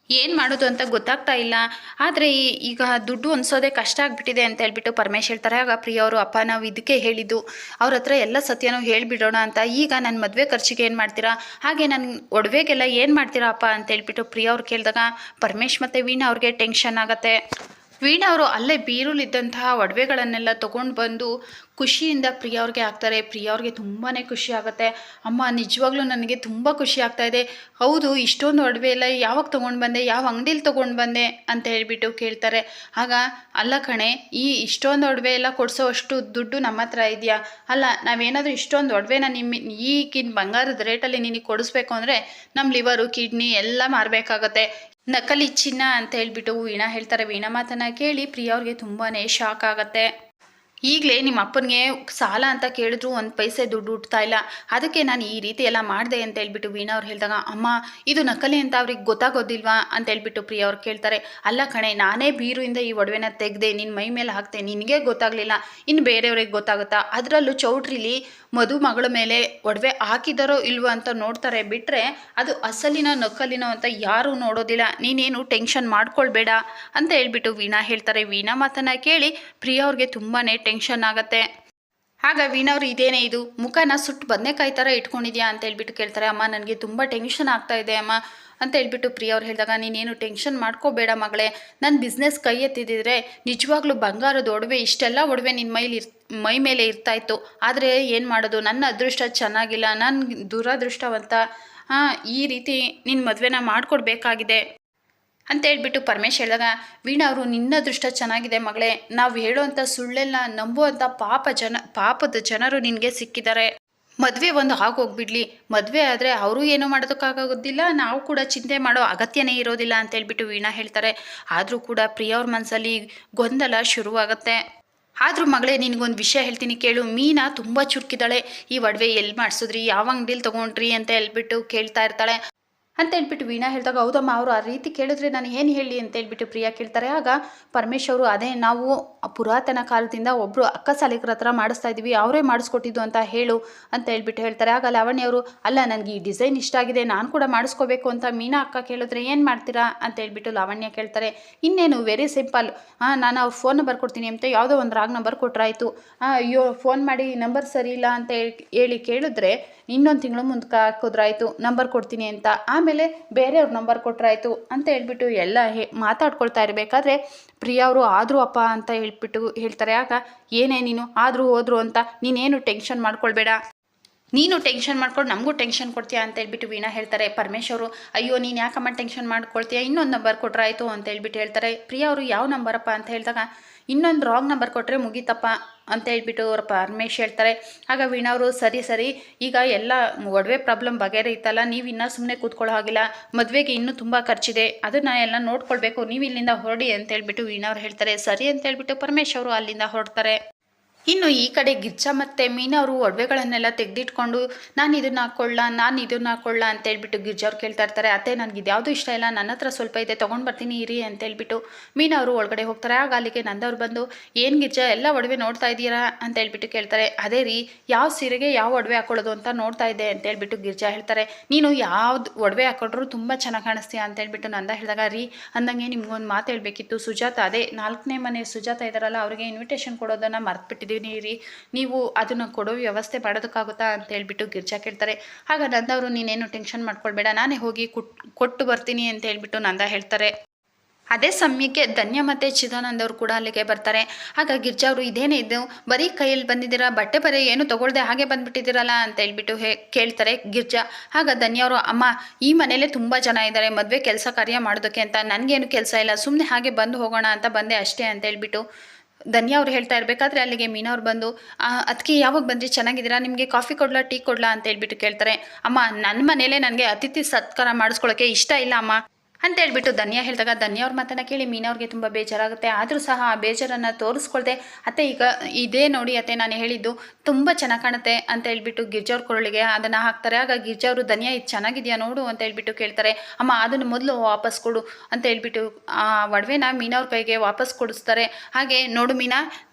ಏನು ಮಾಡೋದು ಅಂತ ಗೊತ್ತಾಗ್ತಾ ಇಲ್ಲ, ಆದರೆ ಈಗ ದುಡ್ಡು ಹೊಂದಿಸೋದೇ ಕಷ್ಟ ಆಗಿಬಿಟ್ಟಿದೆ ಅಂತ ಹೇಳ್ಬಿಟ್ಟು ಪರಮೇಶ್ ಹೇಳ್ತಾರೆ. ಆಗ ಪ್ರಿಯಾ ಅವರು, ಅಪ್ಪ ನಾವು ಇದಕ್ಕೆ ಹೇಳಿದ್ದು ಅವ್ರ ಹತ್ರ ಎಲ್ಲ ಸತ್ಯನೂ ಹೇಳಿಬಿಡೋಣ ಅಂತ, ಈಗ ನನ್ನ ಮದುವೆ ಖರ್ಚಿಗೆ ಏನು ಮಾಡ್ತೀರಾ, ಹಾಗೆ ನನ್ನ ಒಡವೆಗೆಲ್ಲ ಏನು ಮಾಡ್ತೀರಾ ಅಪ್ಪ ಅಂತ ಹೇಳ್ಬಿಟ್ಟು ಪ್ರಿಯಾ ಅವ್ರು ಕೇಳಿದಾಗ ಪರಮೇಶ್ ಮತ್ತು ವೀಣಾ ಅವ್ರಿಗೆ ಟೆನ್ಷನ್ ಆಗುತ್ತೆ. ವೀಣಾ ಅವರು ಅಲ್ಲೇ ಬೀರುಲಿದ್ದಂತಹ ಒಡವೆಗಳನ್ನೆಲ್ಲ ತೊಗೊಂಡು ಬಂದು ಖುಷಿಯಿಂದ ಪ್ರಿಯಾ ಅವ್ರಿಗೆ ಹಾಕ್ತಾರೆ. ಪ್ರಿಯಾ ಅವ್ರಿಗೆ ತುಂಬಾ ಖುಷಿ ಆಗುತ್ತೆ. ಅಮ್ಮ ನಿಜವಾಗ್ಲೂ ನನಗೆ ತುಂಬ ಖುಷಿ ಆಗ್ತಾಯಿದೆ, ಹೌದು ಇಷ್ಟೊಂದು ಒಡವೆ ಎಲ್ಲ ಯಾವಾಗ ತೊಗೊಂಡು ಬಂದೆ, ಯಾವ ಅಂಗಡೀಲಿ ತೊಗೊಂಡು ಬಂದೆ ಅಂತ ಹೇಳ್ಬಿಟ್ಟು ಕೇಳ್ತಾರೆ. ಆಗ ಅಲ್ಲ ಕಣೆ, ಈ ಇಷ್ಟೊಂದು ಒಡವೆ ಎಲ್ಲ ಕೊಡಿಸೋ ಅಷ್ಟು ದುಡ್ಡು ನಮ್ಮ ಹತ್ರ ಇದೆಯಾ, ಅಲ್ಲ ನಾವೇನಾದರೂ ಇಷ್ಟೊಂದು ಒಡವೆನ ಈಗಿನ ಬಂಗಾರದ ರೇಟಲ್ಲಿ ನಿನಗೆ ಕೊಡಿಸ್ಬೇಕು ಅಂದರೆ ನಮ್ಮ ಲಿವರು ಕಿಡ್ನಿ ಎಲ್ಲ ಮಾರಬೇಕಾಗತ್ತೆ, ನಕಲಿ ಚಿನ್ನ ಅಂತ ಹೇಳ್ಬಿಟ್ಟು ವೀಣಾ ಹೇಳ್ತಾರೆ. ವೀಣಾ ಮಾತನ್ನು ಕೇಳಿ ಪ್ರಿಯಾ ಅವ್ರಿಗೆ ತುಂಬಾ ಶಾಕ್ ಆಗುತ್ತೆ. ಈಗಲೇ ನಿಮ್ಮ ಅಪ್ಪನಿಗೆ ಸಾಲ ಅಂತ ಕೇಳಿದ್ರು ಒಂದು ಪೈಸೆ ದುಡ್ಡು ಹುಟ್ತಾ ಇಲ್ಲ, ಅದಕ್ಕೆ ನಾನು ಈ ರೀತಿ ಎಲ್ಲ ಮಾಡಿದೆ ಅಂತ ಹೇಳ್ಬಿಟ್ಟು ವೀಣಾ ಅವ್ರು ಹೇಳಿದಾಗ, ಅಮ್ಮ ಇದು ನಕಲಿ ಅಂತ ಅವ್ರಿಗೆ ಗೊತ್ತಾಗೋದಿಲ್ವಾ ಅಂತ ಹೇಳ್ಬಿಟ್ಟು ಪ್ರಿಯಾ ಅವ್ರು ಕೇಳ್ತಾರೆ. ಅಲ್ಲ ಕಣೆ, ನಾನೇ ಬೀರುವಿಂದ ಈ ಒಡವೆನ ತೆಗೆದೆ ನಿನ್ನ ಮೈ ಮೇಲೆ ಹಾಕ್ತೆ, ನಿನಗೆ ಗೊತ್ತಾಗಲಿಲ್ಲ, ಇನ್ನು ಬೇರೆಯವ್ರಿಗೆ ಗೊತ್ತಾಗುತ್ತಾ, ಅದರಲ್ಲೂ ಚೌಟ್ರಿಲಿ ಮಧು ಮಗಳ ಮೇಲೆ ಒಡವೆ ಹಾಕಿದಾರೋ ಇಲ್ವೋ ಅಂತ ನೋಡ್ತಾರೆ, ಬಿಟ್ಟರೆ ಅದು ಅಸಲಿನೋ ನಕಲಿನೋ ಅಂತ ಯಾರೂ ನೋಡೋದಿಲ್ಲ, ನೀನೇನು ಟೆನ್ಷನ್ ಮಾಡ್ಕೊಳ್ಬೇಡ ಅಂತ ಹೇಳ್ಬಿಟ್ಟು ವೀಣಾ ಹೇಳ್ತಾರೆ. ವೀಣಾ ಮಾತನ್ನು ಕೇಳಿ ಪ್ರಿಯಾ ಅವ್ರಿಗೆ ತುಂಬಾ ಟೆನ್ಷನ್ ಆಗುತ್ತೆ. ಆಗ ವೀಣಾ ಅವರು, ಇದೇನೇ ಇದು, ಮುಖನ ಸುಟ್ಟು ಬದನೆಕಾಯಿ ಥರ ಇಟ್ಕೊಂಡಿದ್ಯಾ ಅಂತ ಹೇಳ್ಬಿಟ್ಟು ಕೇಳ್ತಾರೆ. ಅಮ್ಮ ನನಗೆ ತುಂಬ ಟೆನ್ಷನ್ ಆಗ್ತಾ ಇದೆ ಅಮ್ಮ ಅಂತ ಹೇಳ್ಬಿಟ್ಟು ಪ್ರಿಯಾ ಅವ್ರು ಹೇಳಿದಾಗ, ನೀನೇನು ಟೆನ್ಷನ್ ಮಾಡ್ಕೋಬೇಡ ಮಗಳೇ, ನನ್ನ ಬಿಸ್ನೆಸ್ ಕೈ ಎತ್ತಿದ್ದಿದ್ರೆ ನಿಜವಾಗ್ಲೂ ಬಂಗಾರದ ಒಡವೆ ಇಷ್ಟೆಲ್ಲ ಒಡವೆ ನಿನ್ನ ಮೈ ಮೇಲೆ ಇರ್ತಾಯಿತ್ತು, ಆದರೆ ಏನು ಮಾಡೋದು, ನನ್ನ ಅದೃಷ್ಟ ಚೆನ್ನಾಗಿಲ್ಲ, ನಾನು ದುರದೃಷ್ಟವಂತ, ಈ ರೀತಿ ನಿನ್ನ ಮದುವೆನ ಮಾಡಿಕೊಡ್ಬೇಕಾಗಿದೆ ಅಂತ ಹೇಳ್ಬಿಟ್ಟು ಪರಮೇಶ್ ಹೇಳಿದಾಗ, ವೀಣಾ ಅವರು, ನಿನ್ನ ಅದೃಷ್ಟ ಚೆನ್ನಾಗಿದೆ ಮಗಳೇ, ನಾವು ಹೇಳೋವಂಥ ಸುಳ್ಳೆಲ್ಲ ನಂಬುವಂಥ ಪಾಪದ ಜನರು ನಿನಗೆ ಸಿಕ್ಕಿದ್ದಾರೆ, ಮದುವೆ ಒಂದು ಆಗೋಗ್ಬಿಡ್ಲಿ, ಮದುವೆ ಆದರೆ ಅವರು ಏನೂ ಮಾಡೋದಕ್ಕಾಗೋದಿಲ್ಲ, ನಾವು ಕೂಡ ಚಿಂತೆ ಮಾಡೋ ಅಗತ್ಯನೇ ಇರೋದಿಲ್ಲ ಅಂತ ಹೇಳ್ಬಿಟ್ಟು ವೀಣಾ ಹೇಳ್ತಾರೆ. ಆದರೂ ಕೂಡ ಪ್ರಿಯಾ ಅವ್ರ ಮನಸ್ಸಲ್ಲಿ ಗೊಂದಲ ಶುರುವಾಗುತ್ತೆ. ಆದರೂ ಮಗಳೇ, ನಿನಗೊಂದು ವಿಷಯ ಹೇಳ್ತೀನಿ ಕೇಳು, ಮೀನಾ ತುಂಬ ಚುರುಕಿದ್ದಾಳೆ, ಈ ಒಡವೆ ಎಲ್ಲಿ ಮಾಡಿಸಿದ್ರಿ, ಯಾವ ಅಂಗಡೀಲಿ ತೊಗೊಂಡ್ರಿ ಅಂತ ಹೇಳ್ಬಿಟ್ಟು ಕೇಳ್ತಾ ಇರ್ತಾಳೆ ಅಂತ ಹೇಳ್ಬಿಟ್ಟು ವೀಣಾ ಹೇಳಿದಾಗ, ಹೌದಮ್ಮ ಅವರು ಆ ರೀತಿ ಕೇಳಿದ್ರೆ ನಾನು ಏನು ಹೇಳಿ ಅಂತ ಹೇಳ್ಬಿಟ್ಟು ಪ್ರಿಯಾ ಕೇಳ್ತಾರೆ. ಆಗ ಪರಮೇಶ್ ಅವರು, ಅದೇ ನಾವು ಪುರಾತನ ಕಾಲದಿಂದ ಒಬ್ಬರು ಅಕ್ಕ ಸಾಲಿಗ್ರ ಹತ್ರ ಮಾಡಿಸ್ತಾ ಇದ್ದೀವಿ, ಅವರೇ ಮಾಡಿಸ್ಕೊಟ್ಟಿದ್ದು ಅಂತ ಹೇಳು ಅಂತ ಹೇಳ್ಬಿಟ್ಟು ಹೇಳ್ತಾರೆ. ಆಗ ಲಾವಣ್ಯ ಅವರು, ಅಲ್ಲ ನನಗೆ ಈ ಡಿಸೈನ್ ಇಷ್ಟ ಆಗಿದೆ, ನಾನು ಕೂಡ ಮಾಡಿಸ್ಕೋಬೇಕು ಅಂತ ಮೀನಾ ಅಕ್ಕ ಕೇಳಿದ್ರೆ ಏನು ಮಾಡ್ತೀರಾ ಅಂತ ಹೇಳ್ಬಿಟ್ಟು ಲಾವಣ್ಯ ಕೇಳ್ತಾರೆ. ಇನ್ನೇನು ವೆರಿ ಸಿಂಪಲ್, ನಾನು ಅವ್ರ ಫೋನ್ ನಂಬರ್ ಕೊಡ್ತೀನಿ ಅಂತ ಯಾವುದೋ ಒಂದು ರಾಂಗ್ ನಂಬರ್ ಕೊಟ್ಟರಾಯ್ತು, ಅಯ್ಯೋ ಫೋನ್ ಮಾಡಿ ನಂಬರ್ ಸರಿ ಇಲ್ಲ ಅಂತ ಹೇಳಿ ಕೇಳಿದ್ರೆ ಇನ್ನೊಂದು ತಿಂಗಳು ಮುಂದಕ್ಕೆ ಹಾಕಿದ್ರಾಯ್ತು, ನಂಬರ್ ಕೊಡ್ತೀನಿ ಅಂತ, ಆಮೇಲೆ ಬೇರೆಯವ್ರ ನಂಬರ್ ಕೊಟ್ಟರಾಯ್ತು ಅಂತ ಹೇಳ್ಬಿಟ್ಟು ಎಲ್ಲ ಮಾತಾಡ್ಕೊಳ್ತಾ ಇರಬೇಕಾದ್ರೆ ಪ್ರಿಯಾ ಅವರು, ಆದರೂ ಅಪ್ಪ ಅಂತ ಹೇಳ್ತಾರೆ. ಆಗ ಏನೇ ನೀನು ಆದರೂ ಹೋದ್ರು ಅಂತ ನೀನೇನು ಟೆನ್ಷನ್ ಮಾಡ್ಕೊಳ್ಬೇಡ, ನೀನು ಟೆನ್ಷನ್ ಮಾಡ್ಕೊಂಡು ನಮಗೂ ಟೆನ್ಷನ್ ಕೊಡ್ತೀಯಾ ಅಂತ ಹೇಳ್ಬಿಟ್ಟು ವೀಣಾ ಹೇಳ್ತಾರೆ. ಪರಮೇಶ್ ಅವರು, ಅಯ್ಯೋ ನೀನು ಯಾಕಮ್ಮ ಟೆನ್ಷನ್ ಮಾಡ್ಕೊಳ್ತೀಯಾ, ಇನ್ನೊಂದು ನಂಬರ್ ಕೊಟ್ಟರಾಯ್ತು ಅಂತ ಹೇಳ್ಬಿಟ್ಟು ಹೇಳ್ತಾರೆ. ಪ್ರಿಯಾ ಅವರು, ಯಾವ ನಂಬರಪ್ಪ ಅಂತ ಹೇಳಿದಾಗ, ಇನ್ನೊಂದು ರಾಂಗ್ ನಂಬರ್ ಕೊಟ್ಟರೆ ಮುಗೀತಪ್ಪ ಅಂತ ಹೇಳ್ಬಿಟ್ಟು ಅವ್ರ ಪರಮೇಶ್ ಹೇಳ್ತಾರೆ. ಆಗ ವೀಣಾ ಅವರು ಸರಿ ಈಗ ಎಲ್ಲ ಒಡವೆ ಪ್ರಾಬ್ಲಮ್ ಬಗೆಹರಿಯುತ್ತಲ್ಲ, ನೀವು ಇನ್ನೂ ಸುಮ್ಮನೆ ಕೂತ್ಕೊಳ್ಳೋ ಹಾಗಿಲ್ಲ, ಮದುವೆಗೆ ಇನ್ನೂ ತುಂಬ ಖರ್ಚಿದೆ, ಅದನ್ನು ಎಲ್ಲ ನೋಡ್ಕೊಳ್ಬೇಕು, ನೀವು ಇಲ್ಲಿಂದ ಹೊರಡಿ ಅಂತ ಹೇಳ್ಬಿಟ್ಟು ವೀಣಾ ಅವ್ರು ಹೇಳ್ತಾರೆ. ಸರಿ ಅಂತ ಹೇಳ್ಬಿಟ್ಟು ಪರಮೇಶ್ ಅವರು ಅಲ್ಲಿಂದ ಹೊರಡ್ತಾರೆ. ಇನ್ನು ಈ ಕಡೆ ಗಿರ್ಜಾ ಮತ್ತು ಮೀನಾ ಅವರು ಒಡವೆಗಳನ್ನೆಲ್ಲ ತೆಗೆದಿಟ್ಕೊಂಡು ನಾನು ಇದನ್ನ ಹಾಕೊಳ್ಳ ಅಂತ ಹೇಳ್ಬಿಟ್ಟು ಗಿರ್ಜಾ ಅವ್ರು ಕೇಳ್ತಾ ಇರ್ತಾರೆ. ಅತ್ತೆ ನನಗೆ ಇದ್ಯಾವುದು ಇಷ್ಟ ಇಲ್ಲ, ನನ್ನ ಹತ್ರ ಸ್ವಲ್ಪ ಇದೆ, ತೊಗೊಂಡು ಬರ್ತೀನಿ ಇರಿ ಅಂತ ಹೇಳ್ಬಿಟ್ಟು ಮೀನಾ ಅವರು ಒಳಗಡೆ ಹೋಗ್ತಾರೆ. ಆಗ ಅಲ್ಲಿಗೆ ನಂದವ್ರು ಬಂದು ಏನು ಗಿರ್ಜಾ ಎಲ್ಲ ಒಡವೆ ನೋಡ್ತಾ ಇದ್ದೀರಾ ಅಂತ ಹೇಳ್ಬಿಟ್ಟು ಕೇಳ್ತಾರೆ. ಅದೇ ರೀ ಯಾವ ಸೀರೆಗೆ ಯಾವ ಒಡವೆ ಹಾಕೊಳ್ಳೋದು ಅಂತ ನೋಡ್ತಾ ಇದ್ದೆ ಅಂತ ಹೇಳ್ಬಿಟ್ಟು ಗಿರ್ಜಾ ಹೇಳ್ತಾರೆ. ನೀನು ಯಾವ್ದು ಒಡವೆ ಹಾಕೊಂಡ್ರು ತುಂಬ ಚೆನ್ನಾಗಿ ಕಾಣಿಸ್ತೀಯ ಅಂತ ಹೇಳ್ಬಿಟ್ಟು ನಂದ ಹೇಳಿದಾಗ, ರೀ ಅಂದಂಗೆ ನಿಮ್ಗೊಂದು ಮಾತು ಹೇಳಬೇಕಿತ್ತು, ಸುಜಾತ ಅದೇ 4ನೇ ಮನೆ ಸುಜಾತ ಇದ್ದಾರಲ್ಲ, ಅವರಿಗೆ ಇನ್ವಿಟೇಷನ್ ಕೊಡೋದನ್ನು ಮರ್ತ್ಬಿಟ್ಟಿದ್ದೀವಿ ರೀ, ನೀವು ಅದನ್ನು ಕೊಡೋ ವ್ಯವಸ್ಥೆ ಮಾಡೋದಕ್ಕಾಗುತ್ತಾ ಅಂತ ಹೇಳ್ಬಿಟ್ಟು ಗಿರ್ಜಾ ಕೇಳ್ತಾರೆ. ಆಗ ನಂದವರು ನೀನೇನು ಟೆನ್ಷನ್ ಮಾಡ್ಕೊಳ್ಬೇಡ, ನಾನೇ ಹೋಗಿ ಕೊಟ್ಟು ಬರ್ತೀನಿ ಅಂತ ಹೇಳ್ಬಿಟ್ಟು ನಂದ ಹೇಳ್ತಾರೆ. ಅದೇ ಸಮಯಕ್ಕೆ ಧನ್ಯ ಮತ್ತು ಚಿದಾನಂದ್ ಅವರು ಕೂಡ ಅಲ್ಲಿಗೆ ಬರ್ತಾರೆ. ಆಗ ಗಿರ್ಜಾ ಅವರು ಇದೇನೇ ಇದು ಬರೀ ಕೈಯಲ್ಲಿ ಬಂದಿದ್ದೀರಾ, ಬಟ್ಟೆ ಬರೀ ಏನು ತೊಗೊಳ್ದೆ ಹಾಗೆ ಬಂದುಬಿಟ್ಟಿದ್ದೀರಲ್ಲ ಅಂತ ಹೇಳ್ಬಿಟ್ಟು ಕೇಳ್ತಾರೆ ಗಿರ್ಜಾ. ಆಗ ಧನ್ಯ ಅವರು, ಅಮ್ಮ ಈ ಮನೇಲೆ ತುಂಬ ಜನ ಇದ್ದಾರೆ ಮದುವೆ ಕೆಲಸ ಕಾರ್ಯ ಮಾಡೋದಕ್ಕೆ ಅಂತ, ನನಗೇನು ಕೆಲಸ ಇಲ್ಲ, ಸುಮ್ಮನೆ ಹಾಗೆ ಬಂದು ಹೋಗೋಣ ಅಂತ ಬಂದೆ ಅಷ್ಟೇ ಅಂತ ಹೇಳ್ಬಿಟ್ಟು ಧನ್ಯ ಅವ್ರು ಹೇಳ್ತಾ ಇರಬೇಕಾದ್ರೆ ಅಲ್ಲಿಗೆ ಮೀನಾ ಅವ್ರು ಬಂದು, ಅದಕ್ಕೆ ಯಾವಾಗ ಬಂದ್ರಿ, ಚೆನ್ನಾಗಿದ್ದೀರಾ, ನಿಮಗೆ ಕಾಫಿ ಕೊಡ್ಲಾ ಟೀ ಕೊಡ್ಲಾ ಅಂತ ಹೇಳ್ಬಿಟ್ಟು ಕೇಳ್ತಾರೆ. ಅಮ್ಮ ನನ್ನ ಮನೇಲೆ ನನಗೆ ಅತಿಥಿ ಸತ್ಕಾರ ಮಾಡಿಸ್ಕೊಳ್ಳೋಕ್ಕೆ ಇಷ್ಟ ಇಲ್ಲ ಅಮ್ಮ ಅಂತ ಹೇಳ್ಬಿಟ್ಟು ಧನ್ಯ ಹೇಳಿದಾಗ ಧನ್ಯ ಅವ್ರ ಮಾತನ್ನು ಕೇಳಿ ಮೀನಾ ಅವ್ರಿಗೆ ತುಂಬ ಬೇಜಾರಾಗುತ್ತೆ. ಆದರೂ ಸಹ ಆ ಬೇಜಾರನ್ನು ತೋರಿಸ್ಕೊಳ್ದೆ, ಅತ್ತೆ ಈಗ ಇದೇ ನೋಡಿ ಅತ್ತೆ ನಾನು ಹೇಳಿದ್ದು ತುಂಬ ಚೆನ್ನಾಗಿ ಕಾಣುತ್ತೆ ಅಂತ ಹೇಳ್ಬಿಟ್ಟು ಗಿರ್ಜಾ ಅವ್ರ ಕೊರಳಿಗೆ ಅದನ್ನು ಹಾಕ್ತಾರೆ. ಆಗ ಗಿರ್ಜಾ ಅವರು ಧನ್ಯ ಇದು ಚೆನ್ನಾಗಿದೆಯಾ ನೋಡು ಅಂತ ಹೇಳ್ಬಿಟ್ಟು ಕೇಳ್ತಾರೆ. ಅಮ್ಮ ಅದನ್ನು ಮೊದಲು ವಾಪಸ್ ಕೊಡು ಅಂತ ಹೇಳ್ಬಿಟ್ಟು ಆ ಒಡವೆನ ಮೀನಾ ಅವ್ರ ಕೈಗೆ ವಾಪಸ್ ಕೊಡಿಸ್ತಾರೆ. ಹಾಗೆ ನೋಡು ಮೀನಾ,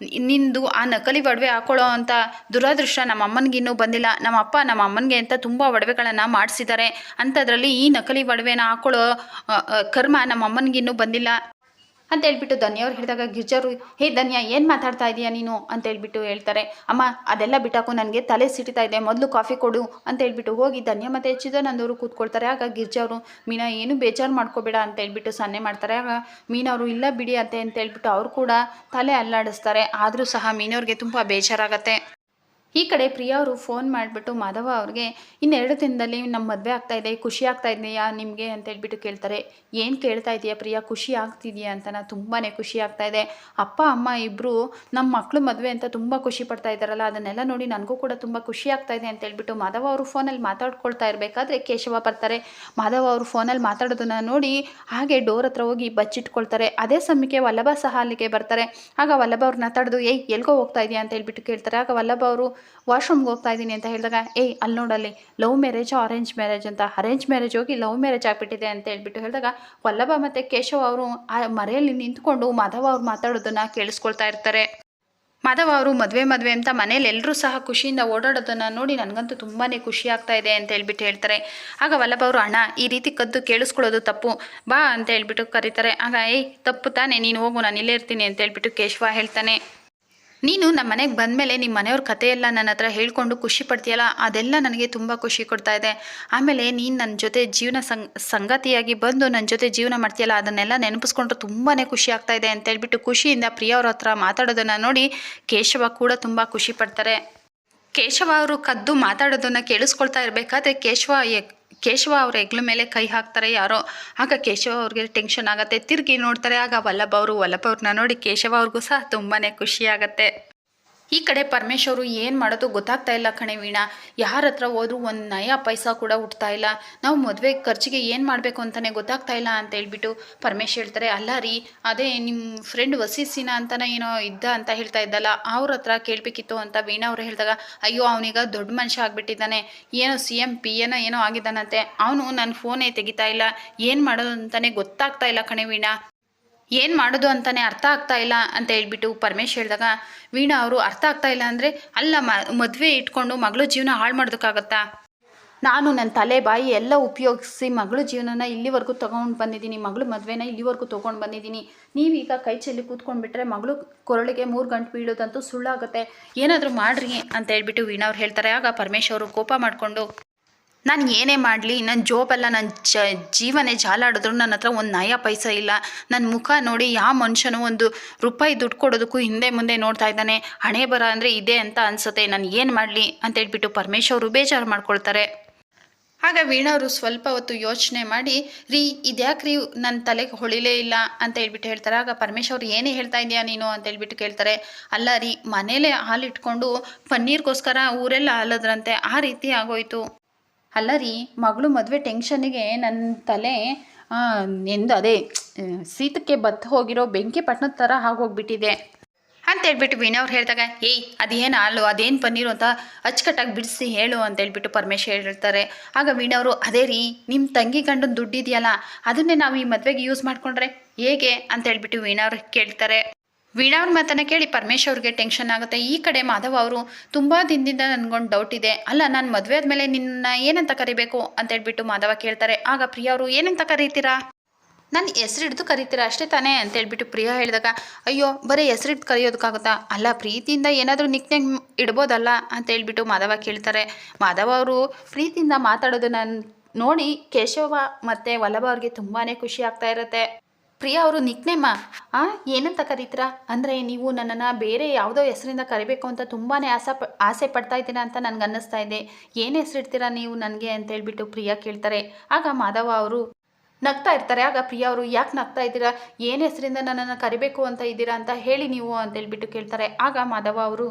ನಿಂದು ಆ ನಕಲಿ ಒಡವೆ ಹಾಕೊಳ್ಳೋ ಅಂತ ದುರಾದೃಷ್ಟ ನಮ್ಮ ಅಮ್ಮನಿಗಿನ್ನೂ ಬಂದಿಲ್ಲ, ನಮ್ಮ ಅಪ್ಪ ನಮ್ಮ ಅಮ್ಮನಿಗೆ ಅಂತ ತುಂಬ ಒಡವೆಗಳನ್ನು ಮಾಡಿಸಿದ್ದಾರೆ, ಅಂಥದ್ರಲ್ಲಿ ಈ ನಕಲಿ ಒಡವೆನ ಹಾಕೊಳ್ಳೋ ಕರ್ಮ ನಮ್ಮ ಅಮ್ಮನಿಗಿನ್ನೂ ಬಂದಿಲ್ಲ ಅಂತ ಹೇಳ್ಬಿಟ್ಟು ಧನ್ಯ ಅವ್ರು ಹೇಳಿದಾಗ ಗಿರ್ಜಾರು, ಹೇ ಧನ್ಯ ಏನು ಮಾತಾಡ್ತಾ ಇದೀಯಾ ನೀನು ಅಂತ ಹೇಳ್ಬಿಟ್ಟು ಹೇಳ್ತಾರೆ. ಅಮ್ಮ ಅದೆಲ್ಲ ಬಿಟ್ಟಾಕು, ನನಗೆ ತಲೆ ಸಿಟಿತಾ ಇದೆ, ಮೊದಲು ಕಾಫಿ ಕೊಡು ಅಂತ ಹೇಳ್ಬಿಟ್ಟು ಹೋಗಿ ಧನ್ಯ ಮತ್ತು ಚಿದಾನಂದವರು ಕೂತ್ಕೊಳ್ತಾರೆ. ಆಗ ಗಿರ್ಜಾ ಅವರು, ಮೀನಾ ಏನು ಬೇಜಾರು ಮಾಡ್ಕೋಬೇಡ ಅಂತ ಹೇಳ್ಬಿಟ್ಟು ಸನ್ನೆ ಮಾಡ್ತಾರೆ. ಆಗ ಮೀನಾ ಅವರು, ಇಲ್ಲ ಬಿಡಿ ಅಂತ ಹೇಳ್ಬಿಟ್ಟು ಅವರು ಕೂಡ ತಲೆ ಅಲ್ಲಾಡಿಸ್ತಾರೆ. ಆದರೂ ಸಹ ಮೀನವ್ರಿಗೆ ತುಂಬ ಬೇಜಾರಾಗತ್ತೆ. ಈ ಕಡೆ ಪ್ರಿಯಾ ಅವರು ಫೋನ್ ಮಾಡಿಬಿಟ್ಟು ಮಾಧವ ಅವ್ರಿಗೆ, 2 ದಿನದಲ್ಲಿ ನಮ್ಮ ಮದುವೆ ಆಗ್ತಾಯಿದೆ, ಖುಷಿ ಆಗ್ತಾ ಇದೆಯಾ ನಿಮಗೆ ಅಂತ ಹೇಳ್ಬಿಟ್ಟು ಕೇಳ್ತಾರೆ. ಏನು ಕೇಳ್ತಾ ಇದೆಯಾ ಪ್ರಿಯಾ, ಖುಷಿ ಆಗ್ತಿದೆಯಾ ಅಂತ? ತುಂಬಾ ಖುಷಿ ಆಗ್ತಾಯಿದೆ, ಅಪ್ಪ ಅಮ್ಮ ಇಬ್ಬರು ನಮ್ಮ ಮಕ್ಕಳು ಮದುವೆ ಅಂತ ತುಂಬ ಖುಷಿ ಪಡ್ತಾ ಇದ್ದಾರಲ್ಲ, ಅದನ್ನೆಲ್ಲ ನೋಡಿ ನನಗೂ ಕೂಡ ತುಂಬ ಖುಷಿ ಆಗ್ತಾಯಿದೆ ಅಂತ ಹೇಳ್ಬಿಟ್ಟು ಮಾಧವ ಅವರು ಫೋನಲ್ಲಿ ಮಾತಾಡ್ಕೊಳ್ತಾ ಇರಬೇಕಾದ್ರೆ ಕೇಶವ ಬರ್ತಾರೆ. ಮಾಧವ ಅವರು ಫೋನಲ್ಲಿ ಮಾತಾಡೋದನ್ನು ನೋಡಿ ಹಾಗೆ ಡೋರ್ ಹತ್ರ ಹೋಗಿ ಬಚ್ಚಿಟ್ಕೊಳ್ತಾರೆ. ಅದೇ ಸಮಯಕ್ಕೆ ವಲ್ಲಭ ಸಹ ಅಲ್ಲಿಗೆ ಬರ್ತಾರೆ. ಆಗ ವಲ್ಲಭ ಅವ್ರನ್ನ ತಡೆದು, ಎಲ್ಗೋ ಹೋಗ್ತಾ ಇದೆಯಾ ಅಂತ ಹೇಳ್ಬಿಟ್ಟು ಕೇಳ್ತಾರೆ. ಆಗ ವಲ್ಲಭ ಅವರು ವಾಶ್ರೂಮ್ಗೆ ಹೋಗ್ತಾ ಇದ್ದೀನಿ ಅಂತ ಹೇಳಿದಾಗ, ಅಲ್ಲಿ ನೋಡಲ್ಲಿ ಲವ್ ಮ್ಯಾರೇಜು ಅರೇಂಜ್ ಮ್ಯಾರೇಜ್ ಅಂತ, ಅರೇಂಜ್ ಮ್ಯಾರೇಜ್ ಹೋಗಿ ಲವ್ ಮ್ಯಾರೇಜ್ ಆಗಿಬಿಟ್ಟಿದೆ ಅಂತ ಹೇಳ್ಬಿಟ್ಟು ಹೇಳಿದಾಗ ವಲ್ಲಭ ಮತ್ತು ಕೇಶವ ಅವರು ಆ ಮರೆಯಲ್ಲಿ ನಿಂತ್ಕೊಂಡು ಮಾಧವ ಅವ್ರು ಮಾತಾಡೋದನ್ನು ಕೇಳಿಸ್ಕೊಳ್ತಾ ಇರ್ತಾರೆ. ಮಾಧವ ಅವರು ಮದುವೆ ಅಂತ ಮನೇಲಿ ಎಲ್ಲರೂ ಸಹ ಖುಷಿಯಿಂದ ಓಡಾಡೋದನ್ನು ನೋಡಿ ನನಗಂತೂ ತುಂಬಾ ಖುಷಿ ಆಗ್ತಾ ಇದೆ ಅಂತ ಹೇಳ್ಬಿಟ್ಟು ಹೇಳ್ತಾರೆ. ಆಗ ವಲ್ಲಭ ಅವರು, ಅಣ್ಣ ಈ ರೀತಿ ಕದ್ದು ಕೇಳಿಸ್ಕೊಳ್ಳೋದು ತಪ್ಪು, ಬಾ ಅಂತ ಹೇಳ್ಬಿಟ್ಟು ಕರೀತಾರೆ. ಆಗ ತಪ್ಪು ತಾನೇ, ನೀನು ಹೋಗು, ನಾನು ಇಲ್ಲೇ ಇರ್ತೀನಿ ಅಂತ ಹೇಳ್ಬಿಟ್ಟು ಕೇಶವ ಹೇಳ್ತಾನೆ. ನೀನು ನಮ್ಮ ಮನೆಗೆ ಬಂದಮೇಲೆ ನಿಮ್ಮ ಮನೆಯವ್ರ ಕಥೆಯೆಲ್ಲ ನನ್ನ ಹತ್ರ ಹೇಳ್ಕೊಂಡು ಖುಷಿ ಪಡ್ತೀಯಲ್ಲ, ಅದೆಲ್ಲ ನನಗೆ ತುಂಬ ಖುಷಿ ಕೊಡ್ತಾ ಇದೆ. ಆಮೇಲೆ ನೀನು ನನ್ನ ಜೊತೆ ಜೀವನ ಸಂಗಾತಿಯಾಗಿ ಬಂದು ನನ್ನ ಜೊತೆ ಜೀವನ ಮಾಡ್ತೀಯಲ್ಲ, ಅದನ್ನೆಲ್ಲ ನೆನಪಿಸ್ಕೊಂಡ್ರೆ ತುಂಬಾ ಖುಷಿ ಆಗ್ತಾ ಇದೆ ಅಂತ ಹೇಳ್ಬಿಟ್ಟು ಖುಷಿಯಿಂದ ಪ್ರಿಯಾ ಅವ್ರ ಹತ್ರ ಮಾತಾಡೋದನ್ನು ನೋಡಿ ಕೇಶವ ಕೂಡ ತುಂಬ ಖುಷಿ ಪಡ್ತಾರೆ. ಕೇಶವ ಅವರು ಕದ್ದು ಮಾತಾಡೋದನ್ನು ಕೇಳಿಸ್ಕೊಳ್ತಾ ಇರಬೇಕಾದ್ರೆ ಕೇಶವ ಅವ್ರ ಹೆಗ್ಲ ಮೇಲೆ ಕೈ ಹಾಕ್ತಾರೆ ಯಾರೋ. ಆಗ ಕೇಶವ ಅವ್ರಿಗೆ ಟೆನ್ಷನ್ ಆಗುತ್ತೆ, ತಿರುಗಿ ನೋಡ್ತಾರೆ. ಆಗ ವಲ್ಲಭ ಅವ್ರನ್ನ ನೋಡಿ ಕೇಶವ ಅವ್ರಿಗೂ ಸಹ ತುಂಬಾ ಖುಷಿ ಆಗುತ್ತೆ. ಈ ಕಡೆ ಪರಮೇಶ್ ಅವರು ಏನು ಮಾಡೋದು ಗೊತ್ತಾಗ್ತಾ ಇಲ್ಲ ಕಣೆ ವೀಣಾ, ಯಾರ ಹತ್ರ ಹೋದ್ರೂ ಒಂದು ನಯ ಪೈಸಾ ಕೂಡ ಹುಟ್ತಾ ಇಲ್ಲ, ನಾವು ಮದುವೆ ಖರ್ಚಿಗೆ ಏನು ಮಾಡಬೇಕು ಅಂತಲೇ ಗೊತ್ತಾಗ್ತಾ ಇಲ್ಲ ಅಂತ ಹೇಳ್ಬಿಟ್ಟು ಪರಮೇಶ್ ಹೇಳ್ತಾರೆ. ಅಲ್ಲ ರೀ, ಅದೇ ನಿಮ್ಮ ಫ್ರೆಂಡ್ ವಸೀಸಿನ ಅಂತಲೇ ಏನೋ ಇದ್ದ ಅಂತ ಹೇಳ್ತಾ ಇದ್ದಲ್ಲ, ಅವ್ರ ಹತ್ರ ಕೇಳಬೇಕಿತ್ತು ಅಂತ ವೀಣಾ ಅವರು ಹೇಳಿದಾಗ, ಅಯ್ಯೋ ಅವನೀಗ ದೊಡ್ಡ ಮನುಷ್ಯ ಆಗಿಬಿಟ್ಟಿದ್ದಾನೆ, ಏನೋ CM PA ಏನೋ ಆಗಿದ್ದಾನಂತೆ, ಅವನು ನನ್ನ ಫೋನೇ ತೆಗಿತಾ ಇಲ್ಲ, ಏನು ಮಾಡೋದು ಅಂತಲೇ ಗೊತ್ತಾಗ್ತಾ ಇಲ್ಲ ಕಣೆ ವೀಣಾ, ಏನು ಮಾಡೋದು ಅಂತಲೇ ಅರ್ಥ ಆಗ್ತಾ ಇಲ್ಲ ಅಂತ ಹೇಳ್ಬಿಟ್ಟು ಪರಮೇಶ್ ಹೇಳಿದಾಗ ವೀಣಾ ಅವರು, ಅರ್ಥ ಆಗ್ತಾ ಇಲ್ಲ ಅಂದರೆ ಅಲ್ಲ, ಮದುವೆ ಇಟ್ಕೊಂಡು ಮಗಳು ಜೀವನ ಹಾಳು ಮಾಡೋದಕ್ಕಾಗತ್ತಾ? ನಾನು ನನ್ನ ತಲೆ ಬಾಯಿ ಎಲ್ಲ ಉಪಯೋಗಿಸಿ ಮಗಳು ಜೀವನನ ಇಲ್ಲಿವರೆಗೂ ತೊಗೊಂಡು ಬಂದಿದ್ದೀನಿ, ಮಗಳು ಮದುವೆನ ಇಲ್ಲಿವರೆಗೂ ತೊಗೊಂಡು ಬಂದಿದ್ದೀನಿ, ನೀವೀಗ ಕೈ ಚೆಲ್ಲಿ ಕೂತ್ಕೊಂಡ್ಬಿಟ್ರೆ ಮಗಳು ಕೊರಳಿಗೆ 3 ಗಂಟು ಬೀಳೋದಂತೂ ಸುಳ್ಳಾಗುತ್ತೆ, ಏನಾದರೂ ಮಾಡ್ರಿ ಅಂತ ಹೇಳ್ಬಿಟ್ಟು ವೀಣಾ ಅವ್ರು ಹೇಳ್ತಾರೆ. ಆಗ ಪರಮೇಶ್ ಅವರು ಕೋಪ ಮಾಡಿಕೊಂಡು, ನಾನು ಏನೇ ಮಾಡಲಿ, ನನ್ನ ಜೋಬೆಲ್ಲ ನನ್ನ ಜೀವನೇ ಜಾಲಾಡಿದ್ರು ನನ್ನ ಹತ್ರ ಒಂದು ನಯ ಪೈಸಾ ಇಲ್ಲ, ನನ್ನ ಮುಖ ನೋಡಿ ಯಾವ ಮನುಷ್ಯನೂ ₹1 ದುಡ್ಡು ಕೊಡೋದಕ್ಕೂ ಹಿಂದೆ ಮುಂದೆ ನೋಡ್ತಾ ಇದ್ದಾನೆ, ಹಣೆ ಬರ ಅಂದರೆ ಇದೆ ಅಂತ ಅನಿಸುತ್ತೆ, ನಾನು ಏನು ಮಾಡಲಿ ಅಂತ ಹೇಳ್ಬಿಟ್ಟು ಪರಮೇಶ್ ಅವರು ಬೇಜಾರು ಮಾಡ್ಕೊಳ್ತಾರೆ. ಆಗ ವೀಣಾ ಅವರು ಸ್ವಲ್ಪ ಹೊತ್ತು ಯೋಚನೆ ಮಾಡಿ, ರೀ ಇದ್ಯಾಕ್ರಿ ನನ್ನ ತಲೆಗೆ ಹೊಳಿಲೇ ಇಲ್ಲ ಅಂತ ಹೇಳ್ಬಿಟ್ಟು ಹೇಳ್ತಾರೆ. ಆಗ ಪರಮೇಶ್ ಅವ್ರು ಏನೇ ಹೇಳ್ತಾ ಇದೆಯಾ ನೀನು ಅಂತ ಹೇಳ್ಬಿಟ್ಟು ಕೇಳ್ತಾರೆ. ಅಲ್ಲ ರೀ, ಮನೇಲೇ ಹಾಲಿಟ್ಕೊಂಡು ಪನ್ನೀರ್ಗೋಸ್ಕರ ಊರೆಲ್ಲ ಹಾಲದ್ರಂತೆ, ಆ ರೀತಿ ಆಗೋಯ್ತು. ಅಲ್ಲ ರೀ, ಮಗಳು ಮದುವೆ ಟೆನ್ಷನ್ನಿಗೆ ನನ್ನ ತಲೆ ಎಂದು ಅದೇ ಶೀತಕ್ಕೆ ಬತ್ತು ಹೋಗಿರೋ ಬೆಂಕಿ ಪಟ್ಟಣದ ಥರ ಆಗೋಗ್ಬಿಟ್ಟಿದೆ ಅಂತ ಹೇಳ್ಬಿಟ್ಟು ವೀಣಾ ಅವ್ರು ಹೇಳಿದಾಗ, ಏಯ್ ಅದೇನು ಹಾಲು ಅದೇನು ಪನ್ನೀರು ಅಂತ ಅಚ್ಚುಕಟ್ಟಾಗಿ ಬಿಡಿಸಿ ಹೇಳು ಅಂತ ಹೇಳ್ಬಿಟ್ಟು ಪರಮೇಶ್ ಹೇಳ್ತಾರೆ. ಆಗ ವೀಣಾ ಅವರು, ಅದೇ ರೀ ನಿಮ್ಮ ತಂಗಿ ಗಂಡನ ದುಡ್ಡಿದೆಯಲ್ಲ ಅದನ್ನೇ ನಾವು ಈ ಮದುವೆಗೆ ಯೂಸ್ ಮಾಡಿಕೊಂಡ್ರೆ ಹೇಗೆ ಅಂತ ಹೇಳ್ಬಿಟ್ಟು ವೀಣಾ ಅವ್ರು ಕೇಳ್ತಾರೆ. ವೀಣಾ ಅವ್ರ ಮಾತನ್ನು ಕೇಳಿ ಪರಮೇಶ್ ಅವ್ರಿಗೆ ಟೆನ್ಷನ್ ಆಗುತ್ತೆ. ಈ ಕಡೆ ಮಾಧವ್ ಅವರು ತುಂಬ ದಿನದಿಂದ ನನಗೊಂದು ಡೌಟ್ ಇದೆ, ಅಲ್ಲ ನಾನು ಮದುವೆ ಆದಮೇಲೆ ನಿನ್ನ ಏನಂತ ಕರಿಬೇಕು ಅಂತ ಹೇಳ್ಬಿಟ್ಟು ಮಾಧವ ಕೇಳ್ತಾರೆ. ಆಗ ಪ್ರಿಯಾ ಅವರು, ಏನಂತ ಕರೀತೀರಾ? ನನ್ನ ಹೆಸ್ರು ಹಿಡಿದು ಕರೀತೀರಾ ಅಷ್ಟೇ ತಾನೇ ಅಂತ ಹೇಳ್ಬಿಟ್ಟು ಪ್ರಿಯಾ ಹೇಳಿದಾಗ, ಅಯ್ಯೋ ಬರೀ ಹೆಸ್ರು ಹಿಡ್ದು ಕರೆಯೋದಕ್ಕಾಗುತ್ತಾ, ಅಲ್ಲ ಪ್ರೀತಿಯಿಂದ ಏನಾದರೂ ನಿಕ್ನೇಮ್ ಇಡ್ಬೋದಲ್ಲ ಅಂತ ಹೇಳ್ಬಿಟ್ಟು ಮಾಧವ ಕೇಳ್ತಾರೆ. ಮಾಧವ ಅವರು ಪ್ರೀತಿಯಿಂದ ಮಾತಾಡೋದನ್ನ ನೋಡಿ ಕೇಶವ ಮತ್ತು ವಲ್ಲಭ ಅವ್ರಿಗೆ ತುಂಬಾ ಖುಷಿ ಆಗ್ತಾ ಇರುತ್ತೆ. ಪ್ರಿಯಾ ಅವರು, ನಿಕ್ನೇಮ ಏನಂತ ಕರೀತೀರಾ ಅಂದರೆ ನೀವು ನನ್ನನ್ನು ಬೇರೆ ಯಾವುದೋ ಹೆಸರಿಂದ ಕರಿಬೇಕು ಅಂತ ತುಂಬಾ ಆಸೆ ಪಡ್ತಾ ಇದ್ದೀರಾ ಅಂತ ನನಗೆ ಅನ್ನಿಸ್ತಾ ಇದೆ, ಏನು ಹೆಸರಿಡ್ತೀರಾ ನೀವು ನನಗೆ ಅಂತ ಹೇಳ್ಬಿಟ್ಟು ಪ್ರಿಯಾ ಕೇಳ್ತಾರೆ. ಆಗ ಮಾಧವ ಅವರು ನಗ್ತಾ ಇರ್ತಾರೆ. ಆಗ ಪ್ರಿಯಾ ಅವರು, ಯಾಕೆ ನಗ್ತಾ ಇದ್ದೀರಾ, ಏನು ಹೆಸರಿಂದ ನನ್ನನ್ನು ಕರಿಬೇಕು ಅಂತ ಇದ್ದೀರಾ ಅಂತ ಹೇಳಿ ನೀವು ಅಂತ ಹೇಳ್ಬಿಟ್ಟು ಕೇಳ್ತಾರೆ. ಆಗ ಮಾಧವ ಅವರು,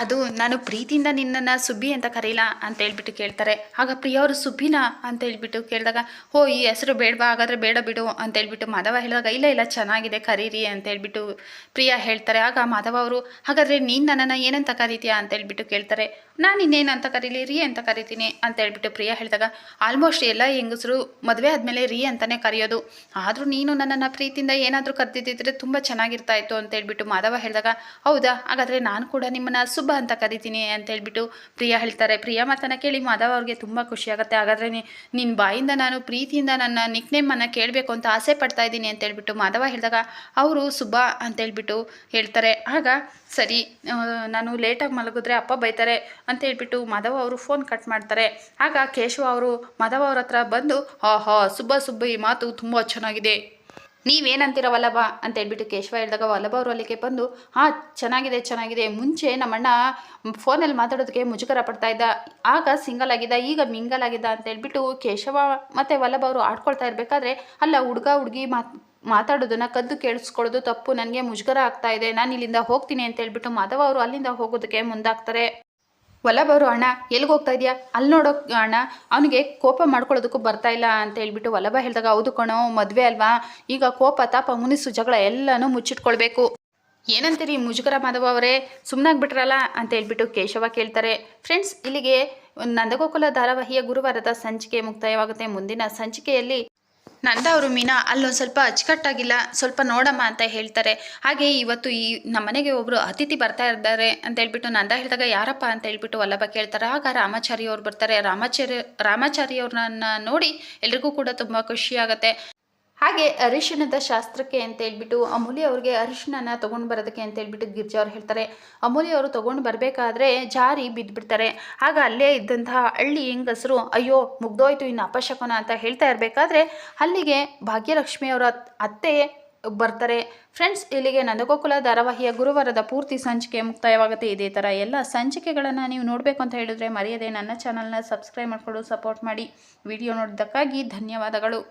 ಅದು ನಾನು ಪ್ರೀತಿಯಿಂದ ನಿನ್ನನ್ನು ಸುಬ್ಬಿ ಅಂತ ಕರೀಲಾ ಅಂತ ಹೇಳ್ಬಿಟ್ಟು ಕೇಳ್ತಾರೆ. ಆಗ ಪ್ರಿಯಾ ಅವರು, ಸುಬ್ಬಿನಾ ಅಂತ ಹೇಳ್ಬಿಟ್ಟು ಕೇಳಿದಾಗ, ಓ ಈ ಹೆಸರು ಬೇಡವಾ, ಹಾಗಾದರೆ ಬೇಡ ಬಿಡು ಅಂತ ಹೇಳ್ಬಿಟ್ಟು ಮಾಧವ ಹೇಳಿದಾಗ, ಇಲ್ಲ ಇಲ್ಲ ಚೆನ್ನಾಗಿದೆ ಕರೀರಿ ಅಂತ ಹೇಳ್ಬಿಟ್ಟು ಪ್ರಿಯಾ ಹೇಳ್ತಾರೆ. ಆಗ ಮಾಧವ ಅವರು, ಹಾಗಾದರೆ ನೀನು ನನ್ನನ್ನು ಏನಂತ ಕರೀತೀಯಾ ಅಂತ ಹೇಳ್ಬಿಟ್ಟು ಕೇಳ್ತಾರೆ. ನಾನು ಇನ್ನೇನಂತ ಕರೀಲಿ, ರೀ ಅಂತ ಕರಿತೀನಿ ಅಂತ ಹೇಳ್ಬಿಟ್ಟು ಪ್ರಿಯಾ ಹೇಳಿದಾಗ, ಆಲ್ಮೋಸ್ಟ್ ಎಲ್ಲ ಹೆಂಗಸರು ಮದುವೆ ಆದಮೇಲೆ ರೀ ಅಂತಲೇ ಕರೆಯೋದು, ಆದರೂ ನೀನು ನನ್ನನ್ನು ಪ್ರೀತಿಯಿಂದ ಏನಾದರೂ ಕರೆದಿದ್ದರೆ ತುಂಬ ಚೆನ್ನಾಗಿರ್ತಾ ಇತ್ತು ಅಂತ ಹೇಳ್ಬಿಟ್ಟು ಮಾಧವ ಹೇಳಿದಾಗ, ಹೌದಾ ಹಾಗಾದರೆ ನಾನು ಕೂಡ ನಿಮ್ಮನ್ನು ಸುಬ್ಬ ಅಂತ ಕರಿತೀನಿ ಅಂತ ಹೇಳ್ಬಿಟ್ಟು ಪ್ರಿಯಾ ಹೇಳ್ತಾರೆ. ಪ್ರಿಯಾ ಮಾತನ್ನು ಕೇಳಿ ಮಾಧವ ಅವ್ರಿಗೆ ತುಂಬ ಖುಷಿಯಾಗುತ್ತೆ. ಹಾಗಾದರೆ ನಿನ್ನ ಬಾಯಿಂದ ನಾನು ಪ್ರೀತಿಯಿಂದ ನನ್ನ ನಿಕ್ನೇಮನ್ನು ಕೇಳಬೇಕು ಅಂತ ಆಸೆ ಪಡ್ತಾ ಇದ್ದೀನಿ ಅಂತ ಹೇಳ್ಬಿಟ್ಟು ಮಾಧವ ಹೇಳಿದಾಗ, ಅವರು ಸುಬ್ಬ ಅಂತ ಹೇಳ್ಬಿಟ್ಟು ಹೇಳ್ತಾರೆ. ಆಗ ಸರಿ, ನಾನು ಲೇಟಾಗಿ ಮಲಗಿದ್ರೆ ಅಪ್ಪ ಬೈತಾರೆ ಅಂತ ಹೇಳ್ಬಿಟ್ಟು ಮಾಧವ ಅವರು ಫೋನ್ ಕಟ್ ಮಾಡ್ತಾರೆ. ಆಗ ಕೇಶವ ಅವರು ಮಾಧವ ಅವ್ರ ಹತ್ರ ಬಂದು, ಹಾ ಸುಬ್ಬ ಈ ಮಾತು ತುಂಬ ಚೆನ್ನಾಗಿದೆ, ನೀವೇನಂತೀರ ವಲ್ಲಭ ಅಂತ ಹೇಳ್ಬಿಟ್ಟು ಕೇಶವ ಹೇಳಿದಾಗ, ವಲ್ಲಭ ಅವರು ಅಲ್ಲಿಗೆ ಬಂದು, ಚೆನ್ನಾಗಿದೆ, ಮುಂಚೆ ನಮ್ಮಣ್ಣ ಫೋನಲ್ಲಿ ಮಾತಾಡೋದಕ್ಕೆ ಮುಜುಗರ ಪಡ್ತಾ ಇದ್ದ, ಆಗ ಸಿಂಗಲ್ ಆಗಿದ್ದ, ಈಗ ಮಿಂಗಲ್ ಆಗಿದ್ದ ಅಂತ ಹೇಳ್ಬಿಟ್ಟು ಕೇಶವ ಮತ್ತು ವಲ್ಲಭ ಅವರು ಆಡ್ಕೊಳ್ತಾ ಇರಬೇಕಾದ್ರೆ, ಅಲ್ಲ ಹುಡುಗಿ ಮಾತಾಡೋದನ್ನು ಕದ್ದು ಕೇಳಿಸ್ಕೊಳ್ಳೋದು ತಪ್ಪು, ನನಗೆ ಮುಜುಗರ ಆಗ್ತಾ ಇದೆ, ನಾನು ಇಲ್ಲಿಂದ ಹೋಗ್ತೀನಿ ಅಂತ ಹೇಳ್ಬಿಟ್ಟು ಮಾಧವ ಅವರು ಅಲ್ಲಿಂದ ಹೋಗೋದಕ್ಕೆ ಮುಂದಾಗ್ತಾರೆ. ವಲ್ಲಭ ಅವರು, ಅಣ್ಣ ಎಲ್ಲಿಗೆ ಹೋಗ್ತಾ ಇದೆಯಾ, ಅಲ್ಲಿ ನೋಡೋ ಅಣ್ಣ ಅವನಿಗೆ ಕೋಪ ಮಾಡ್ಕೊಳ್ಳೋದಕ್ಕೂ ಬರ್ತಾ ಇಲ್ಲ ಅಂತ ಹೇಳ್ಬಿಟ್ಟು ವಲ್ಲಭ ಹೇಳಿದಾಗ, ಹೌದು ಕಣೋ ಮದುವೆ ಅಲ್ವಾ, ಈಗ ಕೋಪ ತಾಪ ಮುನಿಸು ಜಗಳ ಎಲ್ಲನೂ ಮುಚ್ಚಿಟ್ಕೊಳ್ಬೇಕು, ಏನಂತೀರಿ ಮುಜುಗರ ಮಾಧವ ಅವರೇ, ಸುಮ್ಮನಾಗ್ಬಿಟ್ರಲ್ಲ ಅಂತ ಹೇಳ್ಬಿಟ್ಟು ಕೇಶವ ಕೇಳ್ತಾರೆ. ಫ್ರೆಂಡ್ಸ್, ಇಲ್ಲಿಗೆ ನಂದಗೋಕುಲ ಧಾರಾವಾಹಿಯ ಗುರುವಾರದ ಸಂಚಿಕೆ ಮುಕ್ತಾಯವಾಗುತ್ತೆ. ಮುಂದಿನ ಸಂಚಿಕೆಯಲ್ಲಿ ನಂದ ಅವರು ಮೀನಾ ಅಲ್ಲೊಂದು ಸ್ವಲ್ಪ ಅಚ್ಚುಕಟ್ಟಾಗಿಲ್ಲ, ಸ್ವಲ್ಪ ನೋಡಮ್ಮ ಅಂತ ಹೇಳ್ತಾರೆ. ಹಾಗೆ ಇವತ್ತು ನಮ್ಮನೆಗೆ ಒಬ್ಬರು ಅತಿಥಿ ಬರ್ತಾ ಇದ್ದಾರೆ ಅಂತ ಹೇಳ್ಬಿಟ್ಟು ನಂದ ಹೇಳಿದಾಗ, ಯಾರಪ್ಪ ಅಂತ ಹೇಳ್ಬಿಟ್ಟು ವಲ್ಲಭ ಕೇಳ್ತಾರೆ. ಆಗ ರಾಮಾಚಾರಿ ಅವ್ರು ಬರ್ತಾರೆ. ರಾಮಾಚಾರಿ ಅವ್ರನ್ನ ನೋಡಿ ಎಲ್ರಿಗೂ ಕೂಡ ತುಂಬ ಖುಷಿಯಾಗುತ್ತೆ. ಹಾಗೆ ಅರಿಶಿಣದ ಶಾಸ್ತ್ರಕ್ಕೆ ಅಂತ ಹೇಳ್ಬಿಟ್ಟು ಅಮೂಲ್ಯ ಅವ್ರಿಗೆ ಅರಿಶಿಣನ ತೊಗೊಂಡು ಬರೋದಕ್ಕೆ ಅಂತ ಹೇಳ್ಬಿಟ್ಟು ಗಿರ್ಜಾ ಅವ್ರು ಹೇಳ್ತಾರೆ. ಅಮೂಲ್ಯ ಅವರು ತೊಗೊಂಡು ಬರಬೇಕಾದ್ರೆ ಜಾರಿ ಬಿದ್ದುಬಿಡ್ತಾರೆ. ಆಗ ಅಲ್ಲೇ ಇದ್ದಂತಹ ಹಳ್ಳಿ ಹೆಂಗಸರು, ಅಯ್ಯೋ ಮುಗ್ದೋಯ್ತು ಇನ್ನು ಅಪಶಕನ ಅಂತ ಹೇಳ್ತಾ ಇರಬೇಕಾದ್ರೆ ಅಲ್ಲಿಗೆ ಭಾಗ್ಯಲಕ್ಷ್ಮಿ ಅವರ ಅತ್ತೆ ಬರ್ತಾರೆ. ಫ್ರೆಂಡ್ಸ್, ಇಲ್ಲಿಗೆ ನಂದಗೋಕುಲ ಧಾರಾವಾಹಿಯ ಗುರುವಾರದ ಪೂರ್ತಿ ಸಂಚಿಕೆ ಮುಕ್ತಾಯವಾಗುತ್ತೆ. ಇದೇ ಥರ ಎಲ್ಲ ಸಂಚಿಕೆಗಳನ್ನು ನೀವು ನೋಡಬೇಕು ಅಂತ ಹೇಳಿದ್ರೆ ಮರೆಯದೆ ನನ್ನ ಚಾನಲ್ನ ಸಬ್ಸ್ಕ್ರೈಬ್ ಮಾಡಿಕೊಂಡು ಸಪೋರ್ಟ್ ಮಾಡಿ. ವಿಡಿಯೋ ನೋಡಿದ್ದಕ್ಕಾಗಿ ಧನ್ಯವಾದಗಳು.